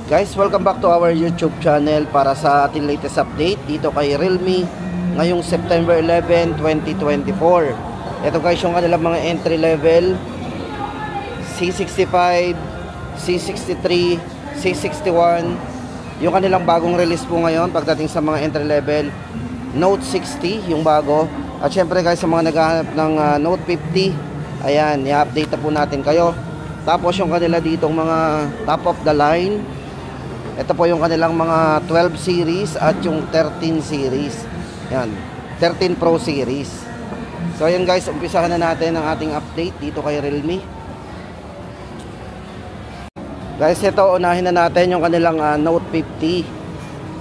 Guys, welcome back to our YouTube channel para sa ating latest update dito kay Realme ngayong September 11, 2024. Ito guys yung kanilang mga entry level C65, C63, C61. Yung kanilang bagong release po ngayon pagdating sa mga entry level Note 60 yung bago. At syempre guys sa mga naghahanap ng Note 50, ayan, i-update na po natin kayo. Tapos yung kanila ditong mga top of the line, ito po yung kanilang mga 12 series at yung 13 series. Yan, 13 Pro series. So ayan guys, umpisahan na natin ang ating update dito kay Realme. Guys, ito unahin na natin yung kanilang Note 50.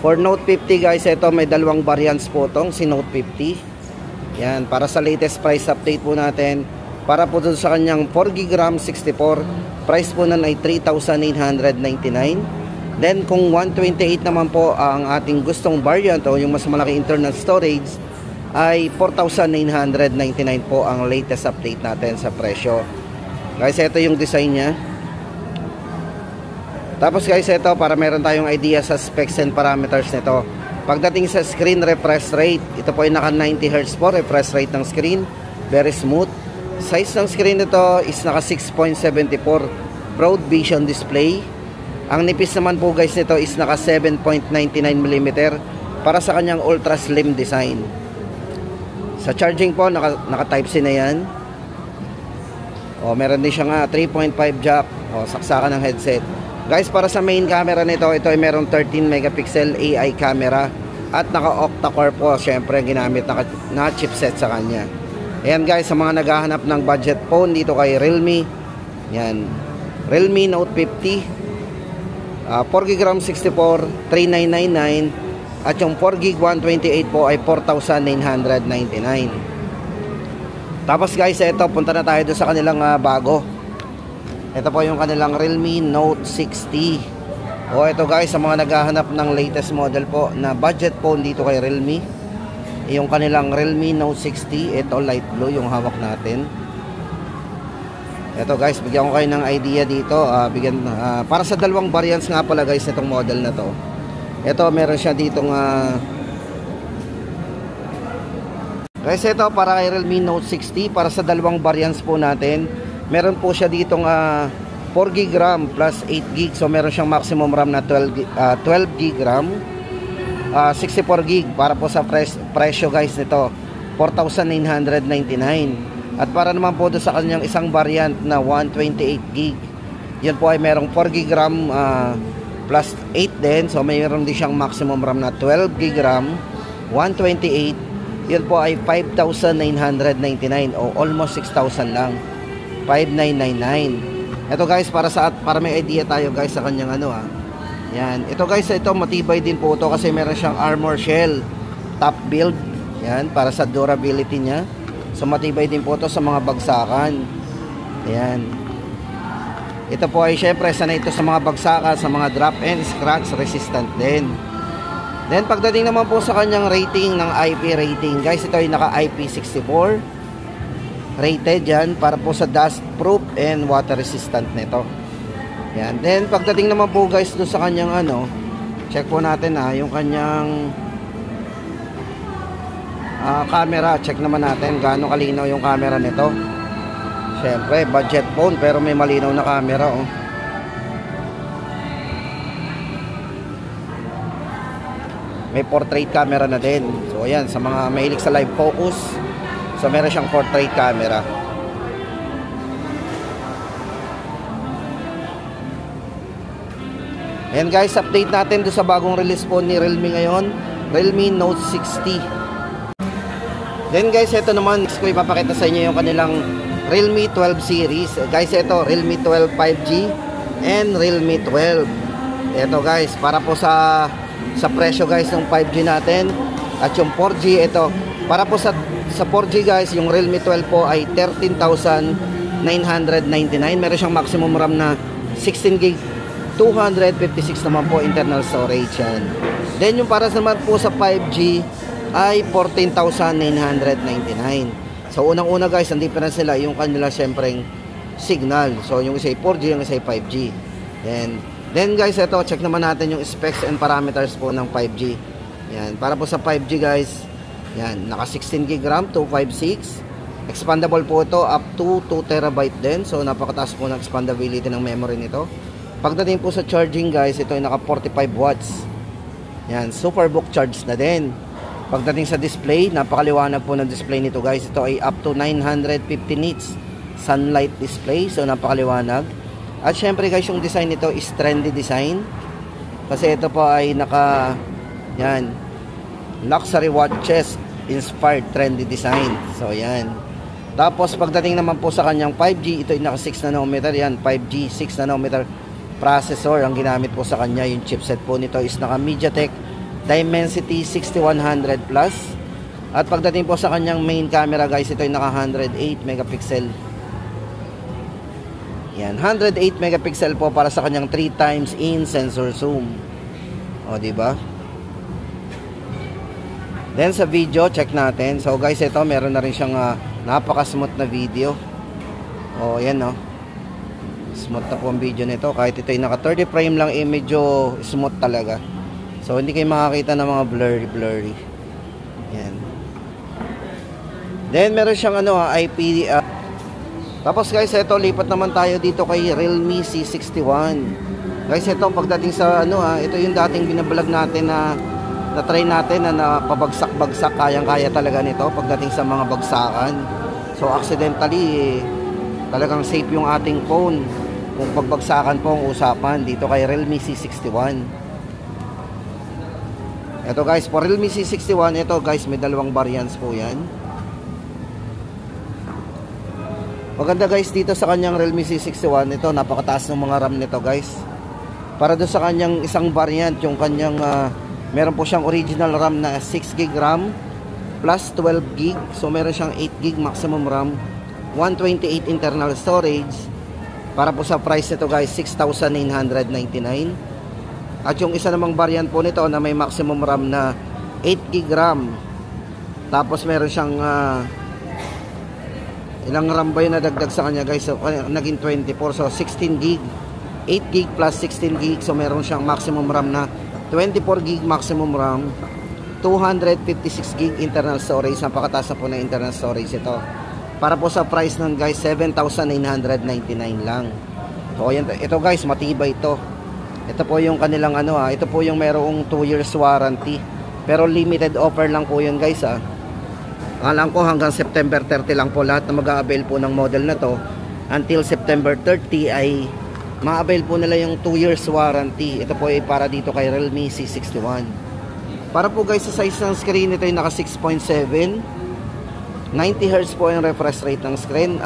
For Note 50 guys, ito may dalawang variants po tong si Note 50. Yan, para sa latest price update po natin. Para po dun sa kanyang 4GB RAM 64, price po nun ay 3,899. Then kung 128 naman po ang ating gustong variant o yung mas malaki internal storage ay 4,999 po ang latest update natin sa presyo. Guys, ito yung design niya. Tapos guys, ito para meron tayong idea sa specs and parameters nito. Pagdating sa screen refresh rate, ito po ay naka 90Hz po refresh rate ng screen. Very smooth. Size ng screen nito is naka 6.74 Broad Vision display. Ang nipis naman po guys nito is naka 7.99mm para sa kanyang ultra slim design. Sa charging po naka type C na yan. O meron din siya nga 3.5 jack o saksakan ng headset. Guys, para sa main camera nito, ito ay merong 13 megapixel AI camera at naka octa-core po syempre ginamit na chipset sa kanya. Ayan guys, sa mga naghahanap ng budget phone dito kay Realme, yan, Realme Note 50, 4GB RAM 64, 3,999, at yung 4GB 128 po ay 4,999. Tapos guys, ito punta na tayo doon sa kanilang bago. Ito po yung kanilang Realme Note 60. O ito guys, sa mga naghahanap ng latest model po na budget phone dito kay Realme, yung kanilang Realme Note 60. Ito light blue yung hawak natin. Ito guys, bigyan ko kayo ng idea dito. Para sa dalawang variants nga pala guys itong model na to. Ito meron siya ditong guys, ito para kay Realme Note 60. Para sa dalawang variants po natin, meron po siya ditong 4GB RAM plus 8GB. So meron siyang maximum RAM na 12GB RAM, 64GB. Para po sa presyo guys nito 4,999. At para naman po doon sa kanyang isang variant na 128GB, yan po ay merong 4GB RAM plus 8 din. So mayroon din siyang maximum RAM na 12GB RAM, 128. Yan po ay 5,999 o almost 6,000 lang, 5,999. Ito guys, para may idea tayo guys sa kanyang yan. Ito guys, ito matibay din po ito kasi meron siyang armor shell top build. Yan, para sa durability niya. So matibay din po ito sa mga bagsakan. Ayan. Ito po ay syempre sanay ito sa mga bagsakan, sa mga drop and scratch resistant din. Then pagdating naman po sa kanyang rating ng IP rating, guys, ito ay naka IP64 rated yan para po sa dust proof and water resistant nito. Ayan. Then pagdating naman po guys doon sa kanyang check po natin yung kanyang camera. Check naman natin gaano kalinaw yung camera nito. Syempre budget phone pero may malinaw na camera May portrait camera na din. So ayan, sa mga mahilig sa live focus, so meron siyang portrait camera. Ayan guys, update natin doon sa bagong release phone ni Realme ngayon, Realme Note 60. Then guys, ito naman ko ipapakita sa inyo yung kanilang Realme 12 series. Guys, ito Realme 12 5G and Realme 12. Ito guys, para po sa presyo guys ng 5G natin at yung 4G, ito para po sa 4G guys, yung Realme 12 po ay 13,999. Meron siyang maximum RAM na 16GB, 256 naman po internal storage yan. Then yung para naman po sa 5G ay 14,999. So unang-una guys, ang difference nila yung kanila syempreng signal. So yung isa ay 4G, yung isa ay 5G. Then Then guys, ito, check naman natin yung specs and parameters po ng 5G. Yan, para po sa 5G guys, yan, naka 16 GB RAM, 256. Expandable po ito up to 2 TB din. So napakataas po ng expandability ng memory nito. Pagdating po sa charging guys, ito ay naka 45 watts. Yan, Superbook charge na din. Pagdating sa display, napakaliwanag po ng display nito guys. Ito ay up to 950 nits sunlight display. So napakaliwanag. At syempre guys, yung design nito is trendy design. Kasi ito po ay naka yan, luxury watches inspired trendy design. So yan. Tapos pagdating naman po sa kanyang 5G, ito ay naka 6 nanometer. Yan, 5G 6 nanometer processor ang ginamit po sa kanya. Yung chipset po nito is naka MediaTek Dimensity 6100 Plus. At pagdating po sa kanyang main camera guys, ito ay naka 108 megapixel. Yan, 108 megapixel po para sa kanyang 3 times in sensor zoom. O, di ba? Then sa video, check natin. So guys, ito meron na rin siyang napaka-smooth na video. O, yan no. Smooth na po ang video nito. Kahit ito ay naka 30 frame lang, medyo smooth talaga. So hindi kayo makakita ng mga blurry. Yan. Then meron siyang IP. Tapos guys, ito lipat naman tayo dito kay Realme C61. Guys, ito pagdating sa ito yung dating binablog natin na try natin na pabagsak-bagsak, kayang-kaya talaga nito pagdating sa mga bagsakan. So accidentally talagang safe yung ating phone kung pagbagsakan po ang usapan dito kay Realme C61. Ito guys, for Realme C61, ito guys, may dalawang variants po yan. Maganda guys dito sa kanyang Realme C61, ito napakataas ng mga RAM nito guys. Para doon sa kanyang isang variant, yung kanyang meron po siyang original RAM na 6GB RAM plus 12GB. So meron siyang 8GB maximum RAM, 128 internal storage. Para po sa price nito guys, 6,999. At yung isa namang variant po nito na may maximum RAM na 8GB RAM. Tapos meron siyang ilang RAM ba yung nadagdag sa kanya guys? So, naging 24. So 16GB, 8GB plus 16GB. So meron siyang maximum RAM na 24GB maximum RAM, 256GB internal storage. Napakataas na po na internal storage ito. Para po sa price ng guys, 7,999 lang. So yan, ito guys, matibay ito. Ito po yung kanilang ito po yung merong 2 years warranty. Pero limited offer lang po yun guys Alam ko hanggang September 30 lang po lahat na mag-a-avail po ng model na to. Until September 30 ay ma-avail po nila yung 2 years warranty. Ito po ay para dito kay Realme C61. Para po guys sa size ng screen, ito ay naka 6.7. 90Hz po yung refresh rate ng screen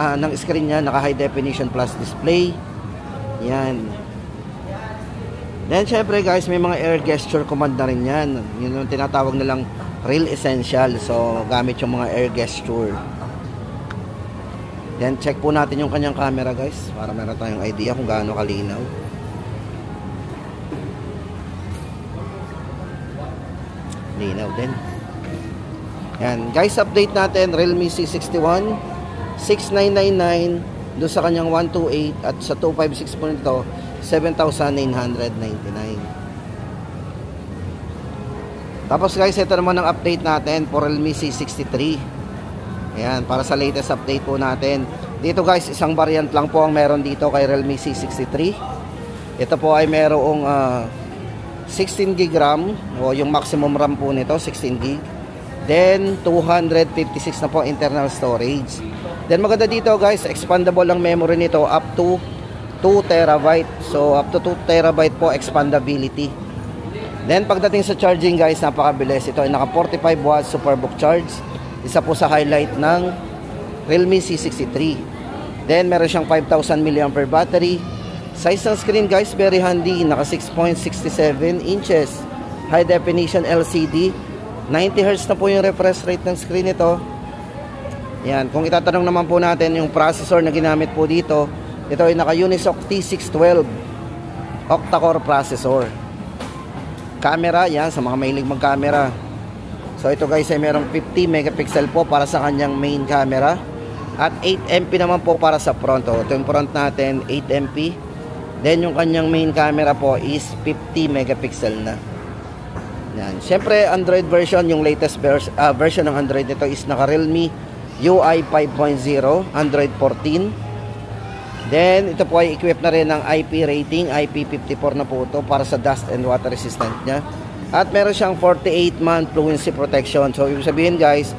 niya, naka high definition plus display. Yan. Then syempre guys, may mga air gesture command na rin yan. Yun yung tinatawag nilang Real Essential. So gamit yung mga air gesture. Then check po natin yung kanyang camera guys, para meron tayong idea kung gaano kalinaw. Linaw din. Yan guys, update natin Realme C61 6999 doon sa kanyang 128 at sa 256 po nito 7,999. Tapos guys, ito naman ang update natin for Realme C63. Ayan, para sa latest update po natin. Dito guys, isang variant lang po ang meron dito kay Realme C63. Ito po ay merong 16GB RAM, o yung maximum RAM po nito 16GB. Then 256 na po internal storage. Then maganda dito guys, expandable ang memory nito up to 2 TB. So up to 2 TB po expandability. Then pagdating sa charging guys, napakabilis. Ito ay naka 45 watts Superbook charge. Isa po sa highlight ng Realme C63. Then meron siyang 5,000 mAh battery. Size ng screen guys, very handy. Naka 6.67 inches. High definition LCD. 90Hz na po yung refresh rate ng screen nito. Yan, kung itatanong naman po natin yung processor na ginamit po dito, ito ay naka Unisoc T612 octa-core processor. Camera, yan, sa mga mahilig mag-camera. So ito guys ay merong 50 megapixel po para sa kanyang main camera. At 8MP naman po para sa front. Ito yung front natin, 8MP. Then yung kanyang main camera po is 50 megapixel na. Yan. Siyempre Android version, yung latest version ng Android nito is naka Realme UI 5.0, Android 14. Then ito po ay equipped na rin ng IP rating, IP54 na po ito para sa dust and water resistant niya. At meron siyang 48-month fluency protection. So ibig sabihin guys,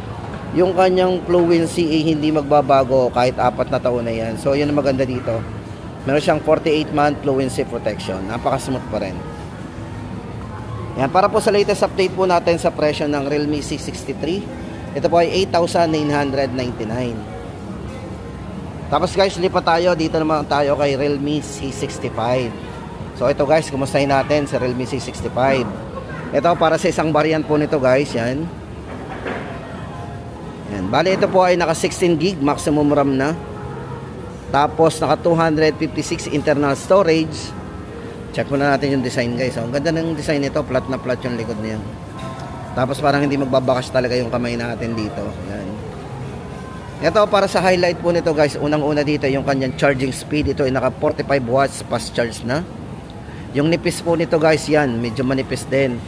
yung kanyang fluency ay hindi magbabago kahit 4 na taon na yan. So yun ang maganda dito. Meron siyang 48-month fluency protection. Napaka-smooth pa rin. Yan, para po sa latest update po natin sa presyo ng Realme C63. Ito po ay 8,999. Tapos guys, lipat tayo. Dito naman tayo kay Realme C65. So ito guys, kumustahin natin sa Realme C65. Ito para sa isang variant po nito guys. Yan. Yan. Bali ito po ay naka 16 GB maximum RAM na. Tapos naka 256 internal storage. Check muna natin yung design guys. Ang ganda ng design nito, flat na flat yung likod niya. Tapos parang hindi magbabakas talaga yung kamay natin dito. Yan. Ito para sa highlight po nito guys, unang-una dito yung kanyang charging speed. Ito ay naka 45 watts fast charge na. Yung nipis po nito guys, yan, medyo manipis din.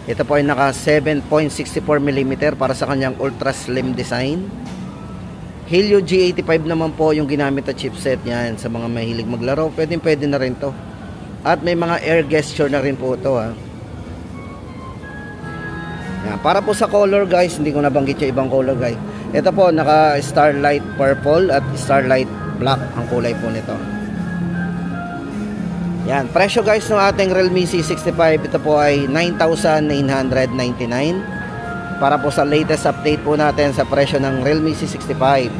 Ito po ay naka 7.64mm para sa kanyang ultra slim design. Helio G85 naman po yung ginamit na chipset. Yan, sa mga mahilig maglaro, pwede na rin to. At may mga air gesture na rin po ito ha. Yan, para po sa color guys, hindi ko nabanggit yung ibang color guys. Ito po, naka Starlight Purple at Starlight Black ang kulay po nito. Yan, presyo guys ng ating Realme C65, ito po ay 9,999. Para po sa latest update po natin sa presyo ng Realme C65.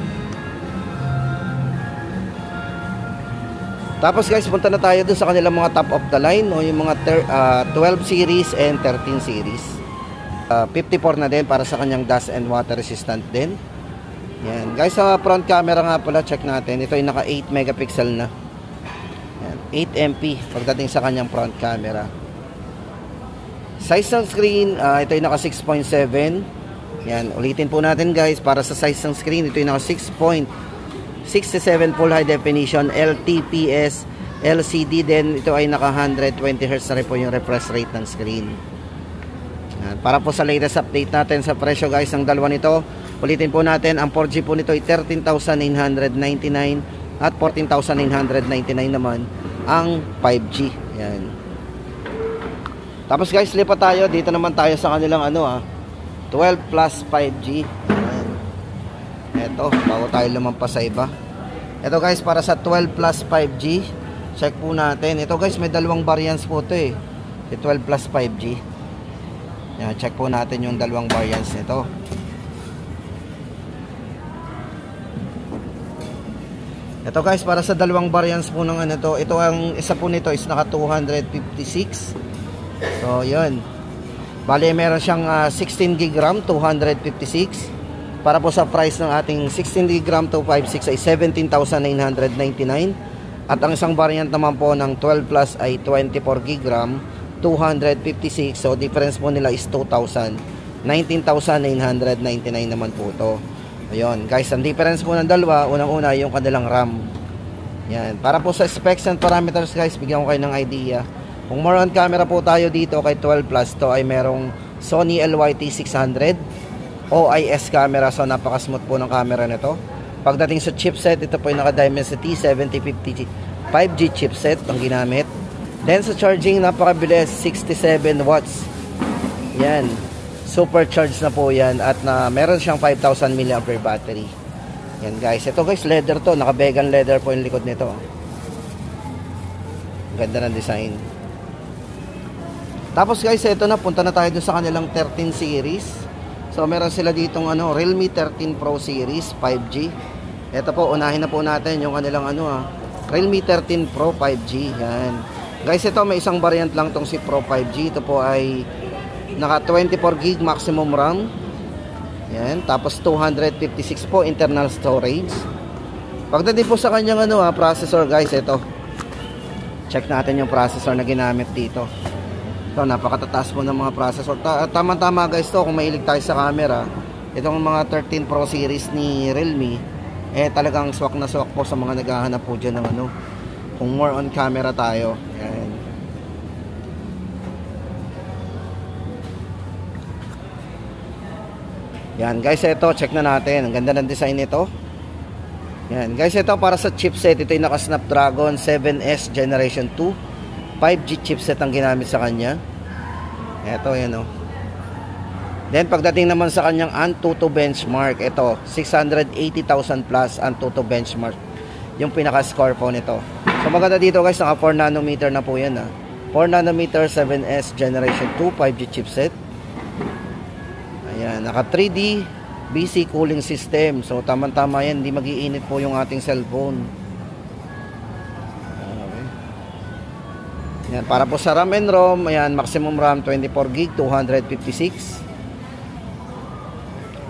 Tapos guys, punta na tayo dun sa kanilang mga top of the line o yung mga 12 series and 13 series. 54 na din para sa kanyang dust and water resistant din. Yan. Guys, sa front camera nga pala, check natin. Ito ay naka 8 megapixel na. Yan. 8 MP pagdating sa kanyang front camera. Size ng screen, ito ay naka 6.7. Yan, ulitin po natin guys, para sa size ng screen, ito ay naka 6.67 full high definition, LTPS, LCD din, ito ay naka 120Hz na rin po yung refresh rate ng screen. Yan, para po sa latest update natin sa presyo guys ng dalawa nito, ulitin po natin, ang 4G po nito ay 13,999 at 14,999 naman ang 5G. Yan. Tapos guys, lipat tayo. Dito naman tayo sa kanilang 12 plus 5G. Ayan. Ito, bago tayo lumampas sa iba. Ito guys, para sa 12 plus 5G, check po natin. Ito guys, may dalawang variants po ito eh. Yung 12 plus 5G. Ayan, check po natin yung dalawang variants nito. Ito guys, para sa dalawang variants po ng ito ang isa po nito is naka 256. So, yun. Bale, meron siyang 16 GB RAM, 256. Para po sa price ng ating 16 GB RAM 256 ay 17,999. At ang isang variant naman po ng 12 plus ay 24 GB RAM, 256. So, difference po nila is 2,000. 19,999 naman po ito. Ayun, guys, ang difference po ng dalawa, unang-una yung kanilang RAM. Yan. Para po sa specs and parameters, guys, bigyan ko kayo ng idea. Kung more on camera po tayo dito kay 12 plus, to ay merong Sony LYT600 OIS camera. So napaka-smooth po ng camera nito. Pagdating sa chipset, ito po ay naka-Dimensity 7050 5G chipset ang ginamit. Then sa charging, napakabilis, 67 watts. Yan. Supercharged na po yan at meron siyang 5,000 mAh battery. Yan guys. Ito guys, leather to. Naka-vegan leather po yung likod nito. Ganda ng design. Tapos guys, ito na, punta na tayo dun sa kanilang 13 series. So meron sila ditong Realme 13 Pro series 5G. Ito po, unahin na po natin yung kanilang Realme 13 Pro 5G. Yan. Guys, ito may isang variant lang tong si Pro 5G. Ito po ay naka 24 GB maximum RAM. Yan, tapos 256 po internal storage. Pagdating po sa kanyang processor guys, ito. Check natin yung processor na ginamit dito. Ito, napakatataas po ng mga processor. Tama-tama guys to, kung mahilig tayo sa camera. Itong mga 13 Pro series ni Realme, talagang swak na swak po sa mga naghahanap po dyan ng kung more on camera tayo. Yan. Yan guys, ito check na natin. Ang ganda ng design nito. Yan guys, ito para sa chipset. Ito yung naka Snapdragon 7S Generation 2 5G chipset ang ginamit sa kanya. Ito yan o. Then pagdating naman sa kanyang Antutu benchmark, ito 680,000 plus Antutu benchmark yung pinaka-score po nito. So maganda dito guys, naka 4 nanometer na po yan ha. 4 nanometer 7S Generation 2 5G chipset. Ayan, naka 3D BC cooling system. So tama-tama yan, hindi mag-iinit po yung ating cellphone. Okay. Ayan, para po sa RAM and ROM, ayan, maximum RAM 24GB 256.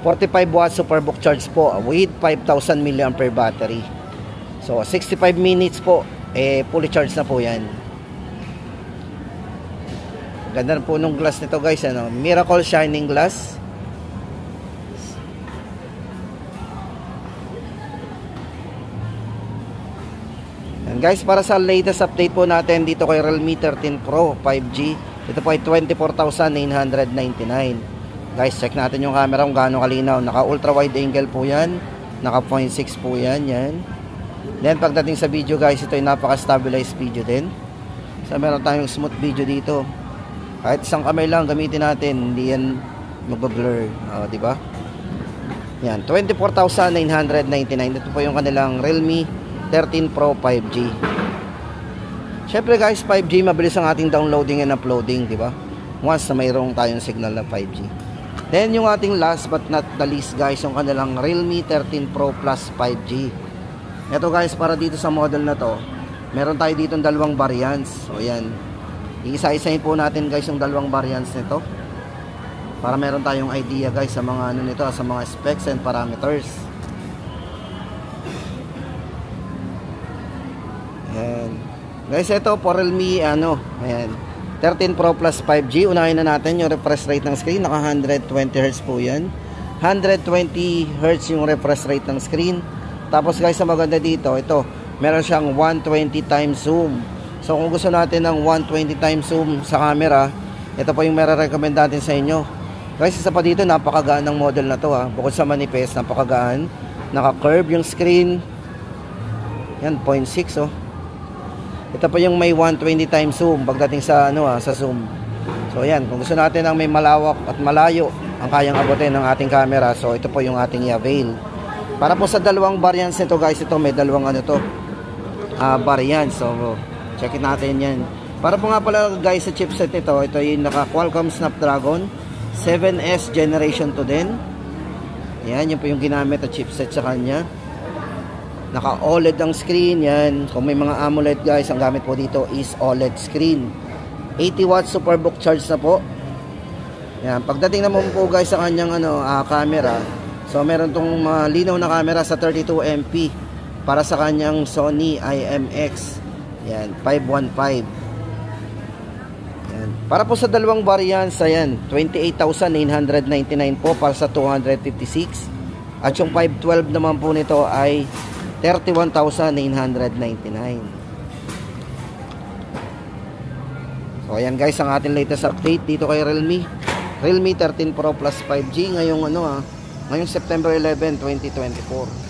45 watts superbook charge po with 5,000 mAh battery. So 65 minutes po fully charge na po yan. Ganda po nung glass nito guys, ano, Miracle Shining Glass. And guys, para sa latest update po natin dito kay Realme 13 Pro 5G, ito po ay 24,999. Guys, check natin yung camera kung gaano kalinaw. Naka ultra wide angle po yan. Naka 0.6 po yan. Yan. Then pagdating sa video guys, ito ay napaka stabilized video din. So meron tayong smooth video dito. Kahit isang kamay lang gamitin natin, hindi yan magbablur. Di ba? Yan, 24,999. Ito po yung kanilang Realme 13 Pro 5G. Syempre guys, 5G mabilis ang ating downloading and uploading, di ba? Once na mayroong tayong signal na 5G. Then yung ating last but not the least guys, yung kanilang Realme 13 Pro Plus 5G. Ito guys, para dito sa model na to, meron tayo dito dalawang variants. So yan, iisa-isahin po natin guys yung dalawang variants nito, para meron tayong idea guys sa mga ano nito, sa mga specs and parameters. Ayan. Guys, ito for Realme ayan, 13 Pro Plus 5G. Unahin na natin yung refresh rate ng screen. Naka 120Hz po yan. 120Hz yung refresh rate ng screen. Tapos guys, ang maganda dito, ito, meron siyang 120 times zoom. So kung gusto natin ng 120 times zoom sa camera, ito po yung recommend natin sa inyo. Guys, isa pa dito, napakagaan ng model na to ha. Bukod sa manifest, napakagaan. Naka-curve yung screen. Yan, 0.6 oh. Ito pa yung may 120 times zoom pagdating sa sa zoom. So ayan, kung gusto natin ng may malawak at malayo ang kayang abutin ng ating camera, so ito po yung ating i-avail. Para po sa dalawang variants nito guys, ito may dalawang variants. So check it natin yan. Para po nga pala guys sa chipset nito, ito yung naka Qualcomm Snapdragon 7S Generation 2 din. Yan, yun po yung ginamit na chipset sa kanya. Naka OLED ang screen yan. Kung may mga AMOLED guys, ang gamit po dito is OLED screen. 80 watts superbook charge na po. Yan, pagdating naman po guys sa kanyang camera, so meron tong linaw na camera sa 32MP para sa kanyang Sony IMX. Yan, 515. Yan. Para po sa dalawang variants, ayan, 28,999 po para sa 256. At yung 512 naman po nito ay 31,999. So ayan guys, ang ating latest update dito kay Realme 13 Pro Plus 5G ngayong ngayong September 11, 2024.